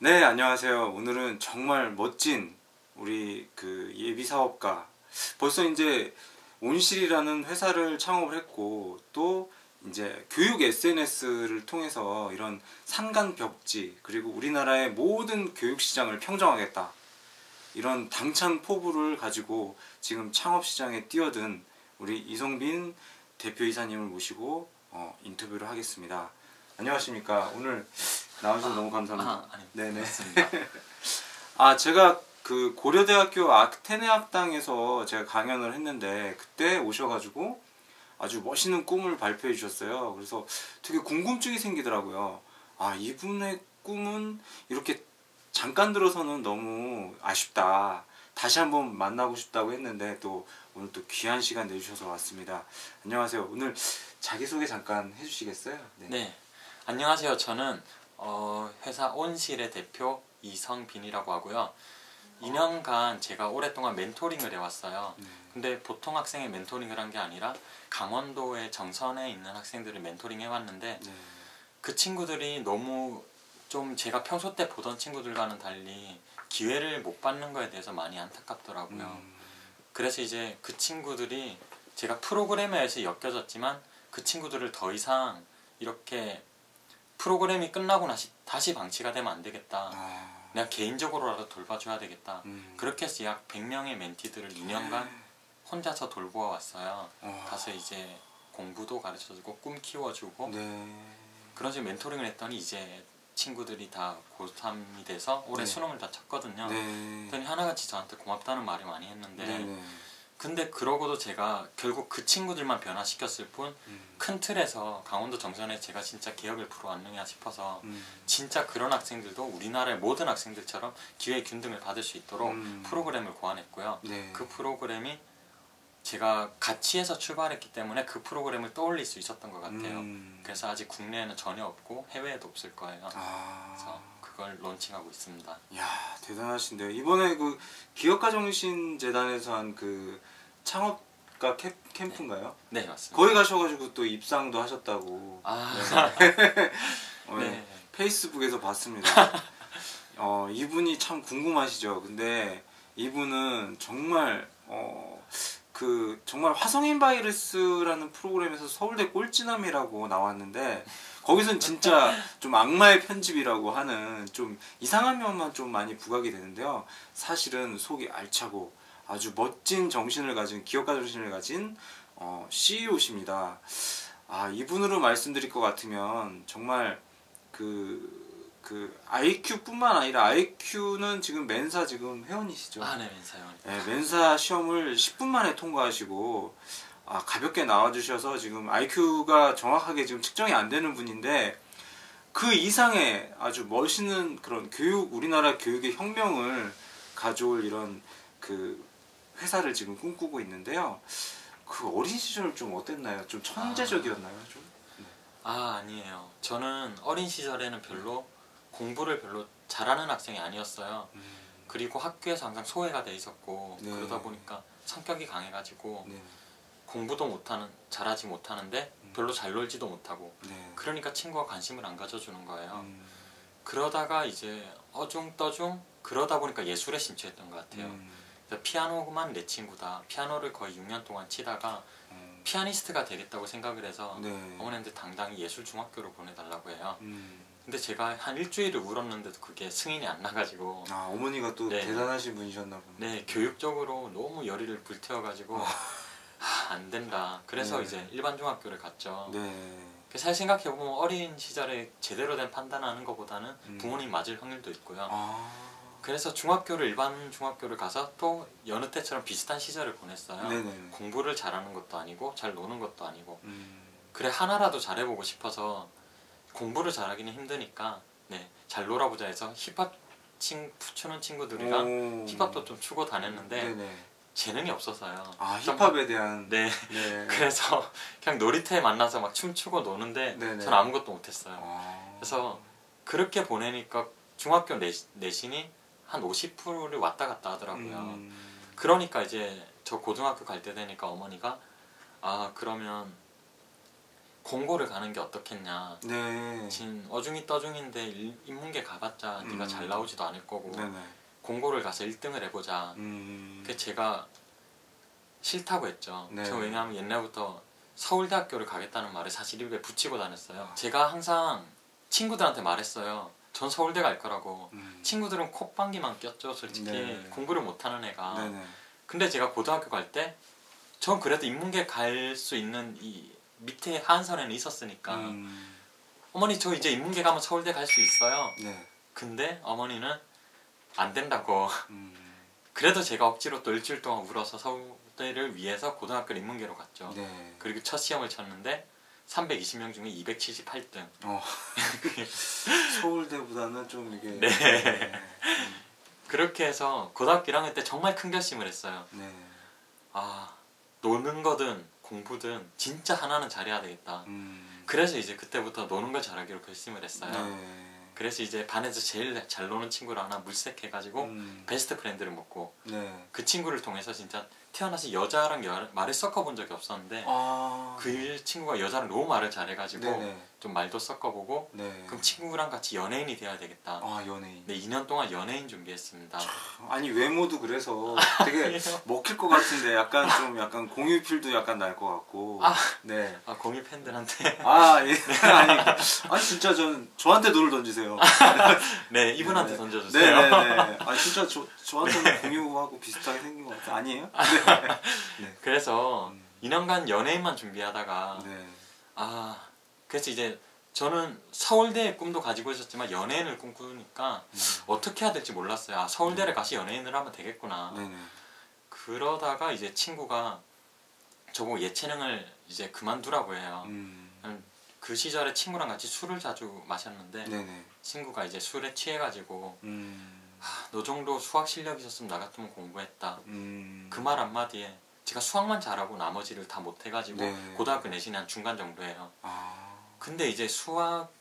네, 안녕하세요. 오늘은 정말 멋진 우리 그 예비 사업가, 벌써 이제 온실이라는 회사를 창업을 했고, 또 이제 교육 SNS를 통해서 이런 산간벽지, 그리고 우리나라의 모든 교육 시장을 평정하겠다, 이런 당찬 포부를 가지고 지금 창업 시장에 뛰어든 우리 이성빈 대표이사님을 모시고 인터뷰를 하겠습니다. 안녕하십니까. 오늘 나와주셔서 너무 감사합니다. 네네. 맞습니다. 제가 그 고려대학교 아테네학당에서 제가 강연을 했는데 그때 오셔가지고 아주 멋있는 꿈을 발표해 주셨어요. 그래서 되게 궁금증이 생기더라고요. 이분의 꿈은 이렇게 잠깐 들어서는 너무 아쉽다. 다시 한번 만나고 싶다고 했는데 또 오늘 또 귀한 시간 내주셔서 왔습니다. 안녕하세요. 오늘 자기소개 잠깐 해주시겠어요? 네. 안녕하세요. 저는 회사 온실의 대표 이성빈이라고 하고요. 2년간 제가 오랫동안 멘토링을 해왔어요. 근데 보통 학생의 멘토링을 한 게 아니라 강원도의 정선에 있는 학생들을 멘토링 해왔는데 그 친구들이 너무 좀 제가 평소 때 보던 친구들과는 달리 기회를 못 받는 거에 대해서 많이 안타깝더라고요. 그래서 이제 그 친구들이 제가 프로그래머에서 엮여졌지만 그 친구들을 더 이상 이렇게 프로그램이 끝나고 다시 방치가 되면 안 되겠다. 내가 개인적으로라도 돌봐줘야 되겠다. 그렇게 해서 약 100명의 멘티들을 2년간 혼자서 돌보아 왔어요. 가서 이제 공부도 가르쳐주고 꿈 키워주고 그런 식으로 멘토링을 했더니 이제 친구들이 다 고3이 돼서 올해 수능을 다 쳤거든요. 그랬더니 하나같이 저한테 고맙다는 말을 많이 했는데 근데 그러고도 제가 결국 그 친구들만 변화시켰을 뿐 큰 틀에서 강원도 정선에 제가 진짜 개혁을 불어왔느냐 싶어서 진짜 그런 학생들도 우리나라의 모든 학생들처럼 기회 균등을 받을 수 있도록 프로그램을 고안했고요. 그 프로그램이 제가 같이 해서 출발했기 때문에 그 프로그램을 떠올릴 수 있었던 것 같아요. 그래서 아직 국내에는 전혀 없고 해외에도 없을 거예요. 그래서 그걸 론칭하고 있습니다. 이야, 대단하신데요. 이번에 그 기업가정신재단에서 한 그 창업가 캠프인가요? 네, 맞습니다. 거기 가셔가지고 또 입상도 하셨다고. 네. 페이스북에서 봤습니다. 이분이 참 궁금하시죠. 근데 이분은 정말 정말 화성인 바이러스라는 프로그램에서 서울대 꼴찌남이라고 나왔는데 거기선 진짜 좀 악마의 편집이라고 하는 좀 이상한 면만 좀 많이 부각이 되는데요. 사실은 속이 알차고 아주 멋진 정신을 가진 기업가 정신을 가진 CEO십니다. 이분으로 말씀드릴 것 같으면 정말 그 IQ뿐만 아니라 IQ는 지금 멘사 지금 회원이시죠? 네, 멘사 회원. 네, 멘사 시험을 10분 만에 통과하시고 가볍게 나와주셔서 지금 IQ가 정확하게 지금 측정이 안 되는 분인데 그 이상의 아주 멋있는 그런 우리나라 교육의 혁명을 가져올 이런 그 회사를 지금 꿈꾸고 있는데요. 그 어린 시절 좀 어땠나요? 좀 천재적이었나요? 좀? 아니에요. 저는 어린 시절에는 공부를 별로 잘하는 학생이 아니었어요. 그리고 학교에서 항상 소외가 돼 있었고 그러다 보니까 성격이 강해가지고 공부도 잘하지 못하는데 별로 잘 놀지도 못하고 그러니까 친구가 관심을 안 가져주는 거예요. 그러다가 이제 어중떠중 그러다 보니까 예술에 심취했던 것 같아요. 피아노만 내 친구다. 피아노를 거의 6년 동안 치다가 피아니스트가 되겠다고 생각을 해서 어머니한테 당당히 예술중학교로 보내달라고 해요. 근데 제가 한 일주일을 울었는데도 그게 승인이 안 나가지고 어머니가 또 대단하신 분이셨나 보네. 네, 교육적으로 너무 열의를 불태워가지고 안 된다. 그래서 이제 일반 중학교를 갔죠. 잘 생각해보면 어린 시절에 제대로 된 판단하는 것보다는 부모님 맞을 확률도 있고요. 그래서 일반 중학교를 가서 또 여느 때처럼 비슷한 시절을 보냈어요. 공부를 잘하는 것도 아니고 잘 노는 것도 아니고 그래 하나라도 잘해보고 싶어서 공부를 잘하기는 힘드니까 잘 놀아보자 해서 힙합 추는 친구들이랑 힙합도 좀 추고 다녔는데 재능이 없어서요. 힙합에 대한 그래서 그냥 놀이터에 만나서 막 춤추고 노는데 전 아무것도 못했어요. 그래서 그렇게 보내니까 중학교 내신이 한 50%를 왔다 갔다 하더라고요. 그러니까 이제 저 고등학교 갈 때 되니까 어머니가 그러면 공고를 가는 게 어떻겠냐. 네. 지금 어중이 떠중인데 인문계 가봤자 네가 잘 나오지도 않을 거고 네네. 공고를 가서 1등을 해보자. 그 제가 싫다고 했죠. 네. 저 왜냐하면 옛날부터 서울대학교를 가겠다는 말을 사실 입에 붙이고 다녔어요. 제가 항상 친구들한테 말했어요. 전 서울대 갈 거라고. 친구들은 콧방귀만 꼈죠. 솔직히 네. 공부를 못하는 애가. 네네. 근데 제가 고등학교 갈 때 전 그래도 인문계 갈 수 있는 이 밑에 한선에는 있었으니까 어머니 저 이제 인문계 가면 서울대 갈 수 있어요. 네. 근데 어머니는 안 된다고. 그래도 제가 억지로 또 일주일 동안 울어서 서울대를 위해서 고등학교 인문계로 갔죠. 네. 그리고 첫 시험을 쳤는데 320명 중에 278등. 서울대보다는 좀 이게. 네. 그렇게 해서 고등학교 1학년 때 정말 큰 결심을 했어요. 네. 아, 노는 거든 공부든 진짜 하나는 잘해야 되겠다. 그래서 이제 그때부터 노는 걸 잘하기로 결심을 했어요. 네. 그래서 이제 반에서 제일 잘 노는 친구를 하나 물색해가지고 베스트 프렌드를 먹고 네. 그 친구를 통해서 진짜 태어나서 여자랑 말을 섞어본 적이 없었는데 그 친구가 여자랑 너무 말을 잘해가지고 네네. 좀 말도 섞어보고 네. 그럼 친구랑 같이 연예인이 돼야 되겠다. 연예인. 네, 2년 동안 연예인 준비했습니다. 아니 외모도 그래서 되게 먹힐 것 같은데 약간 공유필도 약간 날 것 같고. 네. 공유 팬들한테 예. 아니 진짜 저한테 돌을 던지세요. 네, 이분한테 던져주세요. 네네네. 진짜 저한테는 공유하고 비슷하게 생긴 것 같아요. 아니에요? 네. 그래서 2년간 연예인만 준비하다가 네. 그래서 이제 저는 서울대의 꿈도 가지고 있었지만 연예인을 꿈꾸니까 어떻게 해야 될지 몰랐어요. 서울대를 가서 연예인을 하면 되겠구나. 네네. 그러다가 이제 친구가 저보고 예체능을 이제 그만두라고 해요. 그 시절에 친구랑 같이 술을 자주 마셨는데 네네. 친구가 이제 술에 취해가지고 너 정도 수학 실력 있었으면 나 같으면 공부했다. 그 말 한마디에 제가 수학만 잘하고 나머지를 다 못해가지고 네. 고등학교 내신이 한 중간 정도예요. 근데 이제 수학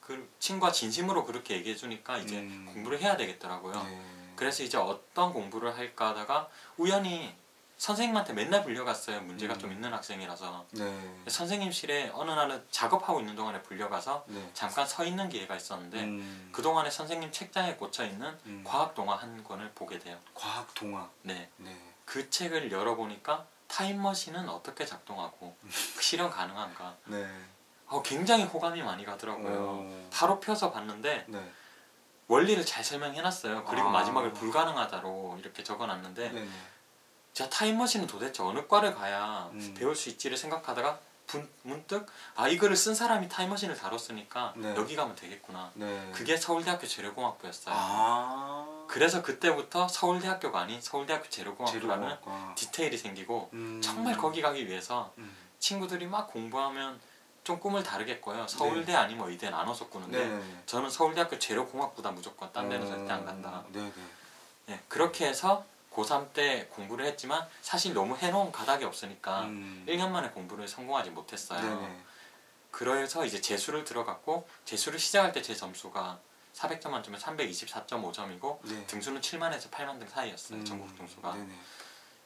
그 친구가 진심으로 그렇게 얘기해주니까 이제 공부를 해야 되겠더라고요. 네. 그래서 이제 어떤 공부를 할까 하다가 우연히 선생님한테 맨날 불려갔어요. 문제가 좀 있는 학생이라서. 네. 선생님실에 어느 날은 작업하고 있는 동안에 불려가서 네. 잠깐 서 있는 기회가 있었는데 그동안에 선생님 책장에 꽂혀있는 과학 동화 한 권을 보게 돼요. 과학 동화. 네. 네. 그 책을 열어보니까 타임머신은 어떻게 작동하고 실현 가능한가. 네. 굉장히 호감이 많이 가더라고요. 바로 펴서 봤는데 네. 원리를 잘 설명해놨어요. 그리고 마지막을 불가능하다로 이렇게 적어놨는데 네네. 제가 타임머신은 도대체 어느 과를 가야 배울 수 있지를 생각하다가 문득 이거를 쓴 사람이 타임머신을 다뤘으니까 네. 여기 가면 되겠구나. 네. 그게 서울대학교 재료공학부였어요. 그래서 그때부터 서울대학교가 아닌 서울대학교 재료공학부라는 재료공학과. 디테일이 생기고 정말 거기 가기 위해서 친구들이 막 공부하면 좀 꿈을 다르게 꿔요. 서울대 아니면 의대 나눠서 꾸는데 네. 저는 서울대학교 재료공학부다 무조건. 딴 데는 절대 안 간다. 네네. 네, 그렇게 해서 고3 때 공부를 했지만 사실 너무 해놓은 가닥이 없으니까 1년 만에 공부를 성공하지 못했어요. 네네. 그래서 이제 재수를 들어갔고 재수를 시작할 때 제 점수가 400점 만점에 324.5점이고 네. 등수는 7만에서 8만 등 사이였어요. 전국 등수가. 네네.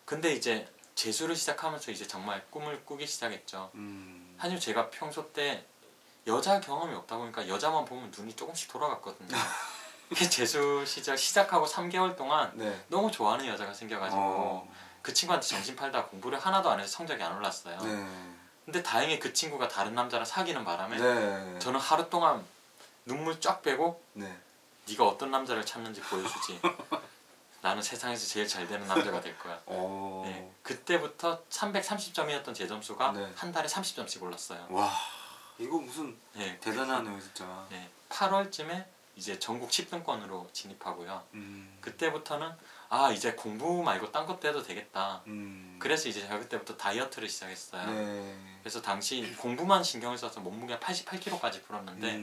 근데 이제 재수를 시작하면서 이제 정말 꿈을 꾸기 시작했죠. 사실 제가 평소 때 여자 경험이 없다 보니까 여자만 보면 눈이 조금씩 돌아갔거든요. 재수 시작하고 3개월 동안 네. 너무 좋아하는 여자가 생겨가지고 그 친구한테 정신 팔다 공부를 하나도 안 해서 성적이 안 올랐어요. 네. 근데 다행히 그 친구가 다른 남자랑 사귀는 바람에 네. 저는 하루 동안 눈물 쫙 빼고 네. 네가 어떤 남자를 찾는지 보여주지. 나는 세상에서 제일 잘 되는 남자가 될 거야. 네, 그때부터 330점이었던 제 점수가 네. 한 달에 30점씩 올랐어요. 와, 이거 무슨 네, 대단하네요 진짜. 네, 8월쯤에 이제 전국 10등권으로 진입하고요. 그때부터는 이제 공부 말고 딴 것도 해도 되겠다. 그래서 이제 제가 그때부터 다이어트를 시작했어요. 네. 그래서 당시 공부만 신경을 써서 몸무게가 88kg까지 불었는데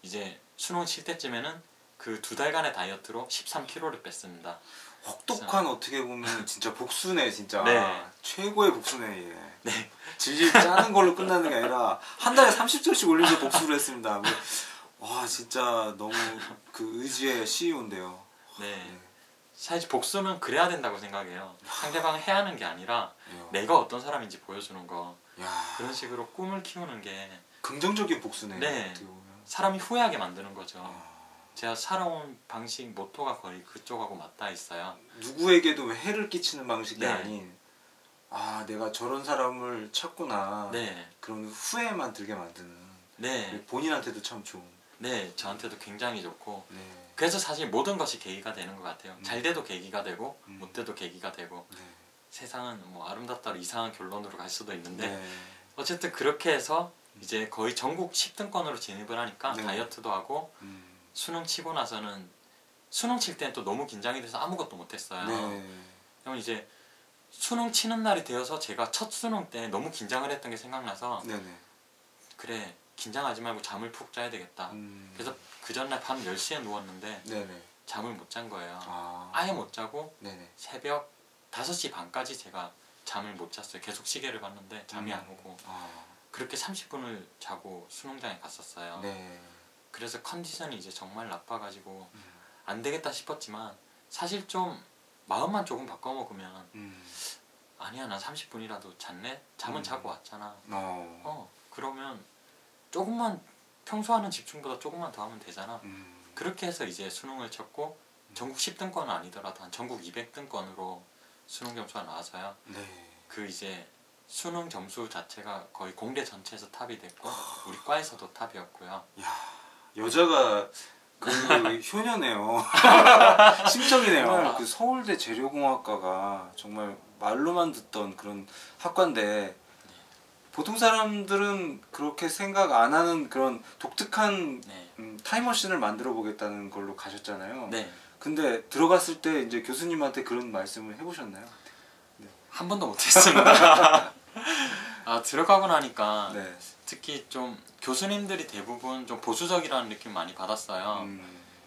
이제 수능 칠 때쯤에는 그 2달간의 다이어트로 13kg를 뺐습니다. 혹독한 어떻게 보면 진짜 복수네 진짜. 네. 최고의 복수네 얘. 네. 질질 짜는 걸로 끝나는 게 아니라 한 달에 30점씩 올리면서 복수를 했습니다. 와 진짜 너무 그 의지의 CEO인데요. 네. 사실 복수는 그래야 된다고 생각해요. 상대방을 해하는 게 아니라 네. 내가 어떤 사람인지 보여주는 거. 야. 그런 식으로 꿈을 키우는 게 긍정적인 복수네요. 네. 어떻게 보면. 사람이 후회하게 만드는 거죠. 아. 제가 살아온 방식 모토가 거의 그쪽하고 맞닿아 있어요. 누구에게도 해를 끼치는 방식이 네. 아닌 내가 저런 사람을 찾구나. 네. 그런 후회만 들게 만드는. 네. 본인한테도 참 좋은. 네, 저한테도 굉장히 좋고 네. 그래서 사실 모든 것이 계기가 되는 것 같아요. 잘 돼도 계기가 되고 음. 못 돼도 계기가 되고 네. 세상은 뭐 아름답다로 이상한 결론으로 갈 수도 있는데 네. 어쨌든 그렇게 해서 이제 거의 전국 10등권으로 진입을 하니까 네. 다이어트도 하고 수능 치고 나서는 수능 칠 때는 또 너무 긴장이 돼서 아무것도 못했어요. 네. 그럼 이제 수능 치는 날이 되어서 제가 첫 수능 때 너무 긴장을 했던 게 생각나서 네네. 그래 긴장하지 말고 잠을 푹 자야 되겠다. 그래서 그 전날 밤 10시에 누웠는데 네네. 잠을 못 잔 거예요. 아. 아예 못 자고 네네. 새벽 5시 반까지 제가 잠을 못 잤어요. 계속 시계를 봤는데 잠이 안 오고 아. 그렇게 30분을 자고 수능장에 갔었어요. 네. 그래서 컨디션이 이제 정말 나빠가지고 안 되겠다 싶었지만 사실 좀 마음만 조금 바꿔 먹으면 아니야 난 30분이라도 잤네? 잠은 자고 왔잖아. 그러면 조금만 평소 하는 집중보다 조금만 더 하면 되잖아. 그렇게 해서 이제 수능을 쳤고 전국 10등권은 아니더라도 한 전국 200등권으로 수능 점수가 나와서요. 네. 그 이제 수능 점수 자체가 거의 공대 전체에서 탑이 됐고 우리 과에서도 탑이었고요. 야, 여자가 그 효녀네요. 심적이네요. 그 서울대 재료공학과가 정말 말로만 듣던 그런 학과인데 보통 사람들은 그렇게 생각 안 하는 그런 독특한 네. 타임머신을 만들어 보겠다는 걸로 가셨잖아요. 네. 근데 들어갔을 때 이제 교수님한테 그런 말씀을 해보셨나요? 한 번도 못했습니다. 들어가고 나니까 네. 특히 좀 교수님들이 대부분 좀 보수적이라는 느낌 많이 받았어요.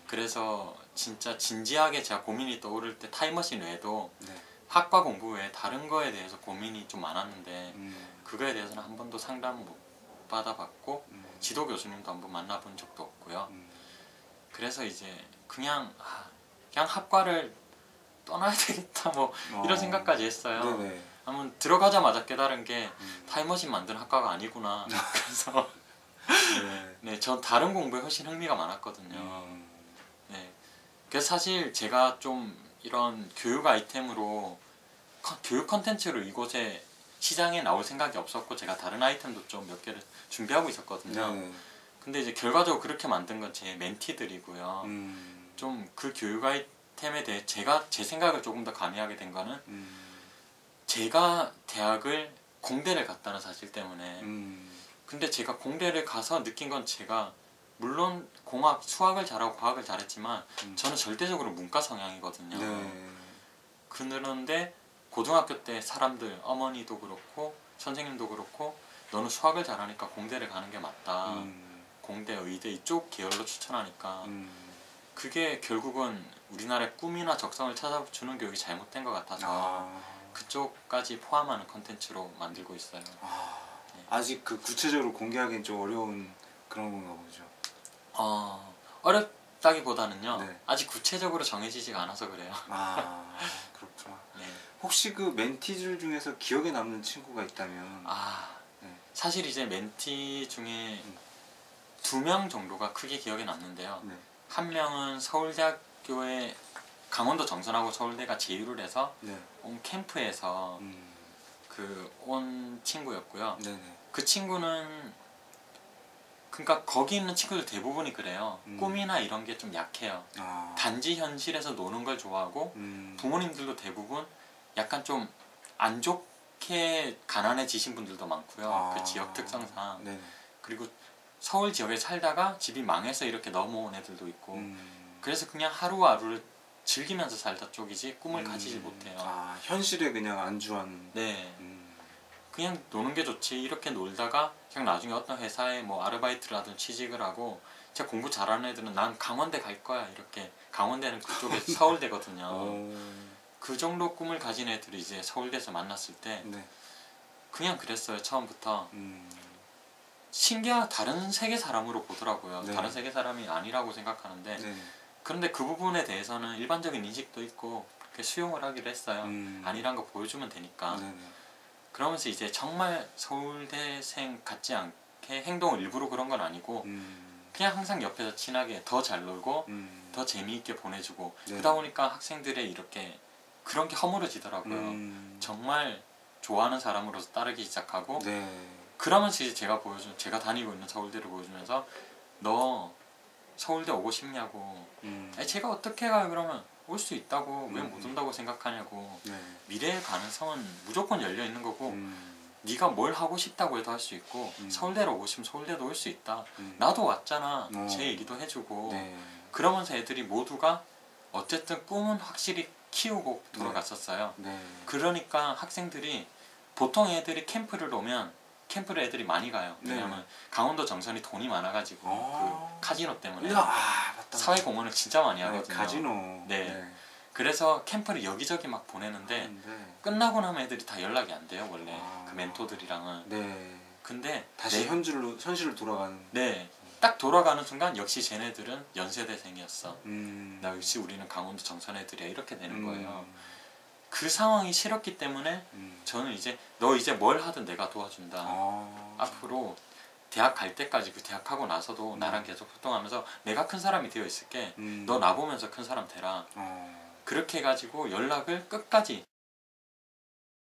그래서 진짜 진지하게 제가 고민이 떠오를 때 타임머신 외에도 네. 학과 공부 외에 다른 거에 대해서 고민이 좀 많았는데 그거에 대해서는 한 번도 상담 못 받아봤고 지도 교수님도 한번 만나본 적도 없고요. 그래서 이제 그냥 학과를 떠나야 되겠다 뭐 이런 생각까지 했어요. 네네. 한번 들어가자마자 깨달은 게 타임머신 만드는 학과가 아니구나. 그래서 네, 전 다른 공부에 훨씬 흥미가 많았거든요. 네, 그래서 사실 제가 좀 이런 교육 아이템으로 교육 컨텐츠로 이곳에 시장에 나올 생각이 없었고 제가 다른 아이템도 좀 몇 개를 준비하고 있었거든요. 근데 이제 결과적으로 그렇게 만든 건 제 멘티들이고요. 좀 그 교육 아이템에 대해 제 생각을 조금 더 가미하게 된 거는 제가 대학을 공대를 갔다는 사실 때문에 근데 제가 공대를 가서 느낀 건 제가 물론 공학, 수학을 잘하고 과학을 잘했지만 저는 절대적으로 문과 성향이거든요. 그런데 고등학교 때 사람들, 어머니도 그렇고 선생님도 그렇고 너는 수학을 잘하니까 공대를 가는 게 맞다. 공대, 의대 이쪽 계열로 추천하니까 그게 결국은 우리나라의 꿈이나 적성을 찾아주는 교육이 잘못된 것 같아서 그쪽까지 포함하는 컨텐츠로 만들고 있어요. 아직 그 구체적으로 공개하기는 좀 어려운 그런 건가 보죠. 어렵다기보다는요. 네. 아직 구체적으로 정해지지가 않아서 그래요. 그렇구나. 네. 혹시 그 멘티들 중에서 기억에 남는 친구가 있다면 네. 사실 이제 멘티 중에 2명 정도가 크게 기억에 남는데요. 네. 한 명은 서울대학교에 강원도 정선하고 서울대가 제휴를 해서 네. 온 캠프에서 온 친구였고요. 네네. 그 친구는 그러니까 거기 있는 친구들 대부분이 그래요. 꿈이나 이런 게 좀 약해요. 단지 현실에서 노는 걸 좋아하고 부모님들도 대부분 약간 좀 안 좋게 가난해지신 분들도 많고요. 그 지역 특성상. 네네. 그리고 서울 지역에 살다가 집이 망해서 이렇게 넘어온 애들도 있고 그래서 그냥 하루하루를 즐기면서 살다 쪽이지 꿈을 가지지 못해요. 현실에 그냥 안주한. 네. 그냥 노는 게 좋지 이렇게 놀다가 그냥 나중에 어떤 회사에 뭐 아르바이트를 하든 취직을 하고 제가 공부 잘하는 애들은 난 강원대 갈 거야 이렇게 강원대는 그쪽에 서울대거든요. 그 정도 꿈을 가진 애들이 이제 서울대에서 만났을 때 네. 그냥 그랬어요. 처음부터 다른 세계 사람으로 보더라고요. 네. 다른 세계 사람이 아니라고 생각하는데 네. 그런데 그 부분에 대해서는 일반적인 인식도 있고 수용을 하기로 했어요. 아니란 거 보여주면 되니까. 네네. 그러면서 이제 정말 서울대생 같지 않게 행동을 일부러 그런 건 아니고 그냥 항상 옆에서 친하게 더 잘 놀고 더 재미있게 보내주고 네. 그러다 보니까 학생들의 이렇게 그런 게 허물어지더라고요. 정말 좋아하는 사람으로서 따르기 시작하고 네. 그러면서 이제 제가 다니고 있는 서울대를 보여주면서 너 서울대 오고 싶냐고 아니, 제가 어떻게 가요? 그러면 올 수 있다고 왜 못 온다고 생각하냐고 네. 미래의 가능성은 무조건 열려 있는 거고 네가 뭘 하고 싶다고 해도 할 수 있고 서울대로 오고 싶으면 서울대도 올 수 있다. 나도 왔잖아. 제 얘기도 해주고 네. 그러면서 애들이 모두가 어쨌든 꿈은 확실히 키우고 돌아갔었어요. 네. 그러니까 학생들이 보통 애들이 캠프를 오면 캠프를 애들이 많이 가요. 왜냐면 강원도 정선이 돈이 많아가지고 그 카지노 때문에 맞다. 사회공헌을 진짜 많이 하거든요. 카지노. 네. 그래서 캠프를 여기저기 막 보내는데 네. 끝나고 나면 애들이 다 연락이 안 돼요. 원래 그 멘토들이랑은. 네. 근데 다시 현실로 돌아가는. 네. 딱 돌아가는 순간 역시 쟤네들은 연세대생이었어. 나 역시 우리는 강원도 정선 애들이야. 이렇게 되는 거예요. 그 상황이 싫었기 때문에 저는 이제 너 이제 뭘 하든 내가 도와준다. 앞으로 대학 갈 때까지 그 대학하고 나서도 나랑 계속 소통하면서 내가 큰 사람이 되어 있을게. 너 나 보면서 큰 사람 되라. 그렇게 해가지고 연락을 끝까지